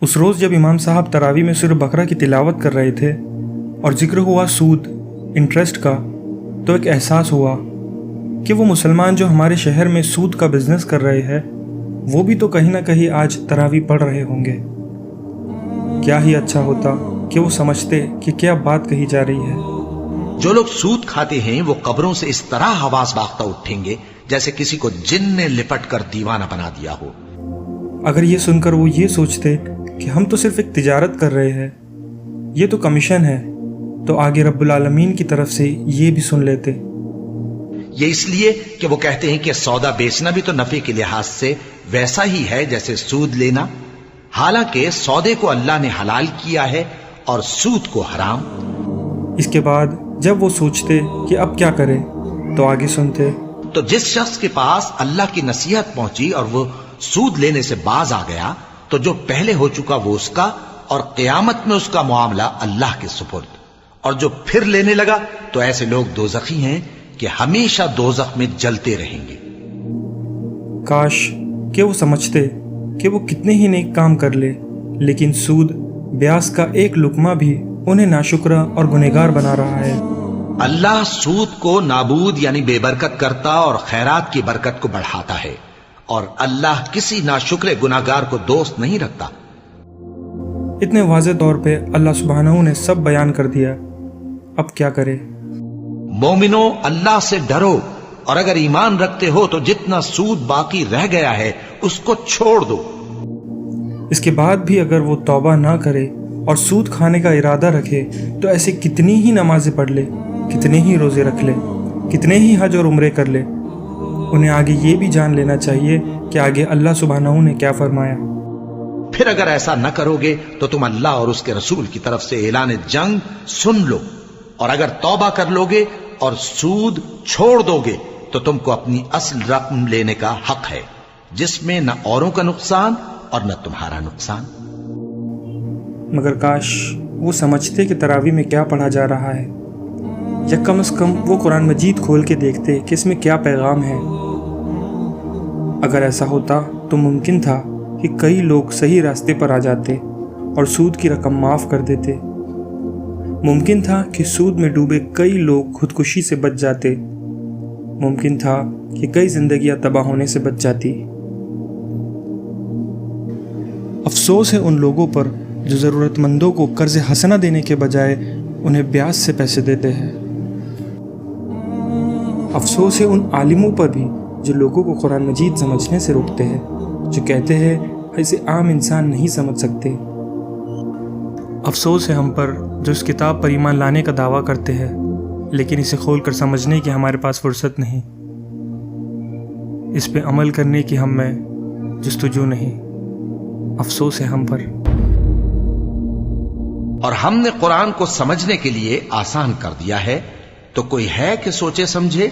اس روز جب امام صاحب تراوی میں سورہ بقرہ کی تلاوت کر رہے تھے اور ذکر ہوا سود، انٹرسٹ کا، تو ایک احساس ہوا کہ وہ مسلمان جو ہمارے شہر میں سود کا بزنس کر رہے ہیں وہ بھی تو کہیں نہ کہیں آج تراوی پڑھ رہے ہوں گے۔ کیا ہی اچھا ہوتا کہ وہ سمجھتے کہ کیا بات کہی جا رہی ہے۔ جو لوگ سود کھاتے ہیں وہ قبروں سے اس طرح حواس باختہ اٹھیں گے جیسے کسی کو جن نے لپٹ کر دیوانہ بنا دیا ہو۔ اگر یہ سن کر وہ یہ سوچتے کہ ہم تو صرف ایک تجارت کر رہے ہیں، یہ تو کمیشن ہے، تو آگے رب العالمین کی طرف سے یہ بھی سن لیتے۔ یہ اس لیے کہ وہ کہتے ہیں کہ سودا بیچنا بھی تو نفع کے لحاظ سے ویسا ہی ہے جیسے سود لینا، حالانکہ سودے کو اللہ نے حلال کیا ہے اور سود کو حرام۔ اس کے بعد جب وہ سوچتے کہ اب کیا کرے تو آگے سنتے، تو جس شخص کے پاس اللہ کی نصیحت پہنچی اور وہ سود لینے سے باز آ گیا تو جو پہلے ہو چکا وہ اس کا، اور قیامت میں اس کا معاملہ اللہ کے سپرد، اور جو پھر لینے لگا تو ایسے لوگ دوزخی ہیں کہ ہمیشہ دوزخ میں جلتے رہیں گے۔ کاش کہ وہ سمجھتے کہ وہ کتنے ہی نیک کام کر لے لیکن سود، بیاس کا ایک لقمہ بھی انہیں ناشکرہ اور گنہگار بنا رہا ہے۔ اللہ سود کو نابود یعنی بے برکت کرتا اور خیرات کی برکت کو بڑھاتا ہے، اور اللہ کسی ناشکر گناہگار کو دوست نہیں رکھتا۔ اتنے واضح طور پہ اللہ سبحانہ نے سب بیان کر دیا، اب کیا کرے؟ مومنو، اللہ سے ڈرو، اور اگر ایمان رکھتے ہو تو جتنا سود باقی رہ گیا ہے اس کو چھوڑ دو۔ اس کے بعد بھی اگر وہ توبہ نہ کرے اور سود کھانے کا ارادہ رکھے تو ایسے کتنی ہی نمازیں پڑھ لے، کتنے ہی روزے رکھ لے، کتنے ہی حج اور عمرے کر لے، انہیں آگے یہ بھی جان لینا چاہیے کہ آگے اللہ سبحانہ نے کیا فرمایا۔ پھر اگر ایسا نہ کرو گے تو تم اللہ اور اس کے رسول کی طرف سے اعلان جنگ سن لو، اور اگر توبہ کر لو گے اور سود چھوڑ دو گے تو تم کو اپنی اصل رقم لینے کا حق ہے، جس میں نہ اوروں کا نقصان اور نہ تمہارا نقصان۔ مگر کاش وہ سمجھتے کہ تراوی میں کیا پڑھا جا رہا ہے، یا کم از کم وہ قرآن مجید کھول کے دیکھتے کہ اس میں کیا پیغام ہے۔ اگر ایسا ہوتا تو ممکن تھا کہ کئی لوگ صحیح راستے پر آ جاتے اور سود کی رقم معاف کر دیتے، ممکن تھا کہ سود میں ڈوبے کئی لوگ خودکشی سے بچ جاتے، ممکن تھا کہ کئی زندگیاں تباہ ہونے سے بچ جاتی۔ افسوس ہے ان لوگوں پر جو ضرورت مندوں کو قرض حسنہ دینے کے بجائے انہیں بیاج سے پیسے دیتے ہیں۔ افسوس ہے ان عالموں پر بھی جو لوگوں کو قرآن مجید سمجھنے سے روکتے ہیں، جو کہتے ہیں اسے عام انسان نہیں سمجھ سکتے۔ افسوس ہے ہم پر جو اس کتاب پر ایمان لانے کا دعویٰ کرتے ہیں لیکن اسے کھول کر سمجھنے کی ہمارے پاس فرصت نہیں، اس پہ عمل کرنے کی ہم میں جستجو نہیں۔ افسوس ہے ہم پر۔ اور ہم نے قرآن کو سمجھنے کے لیے آسان کر دیا ہے، تو کوئی ہے کہ سوچے سمجھے؟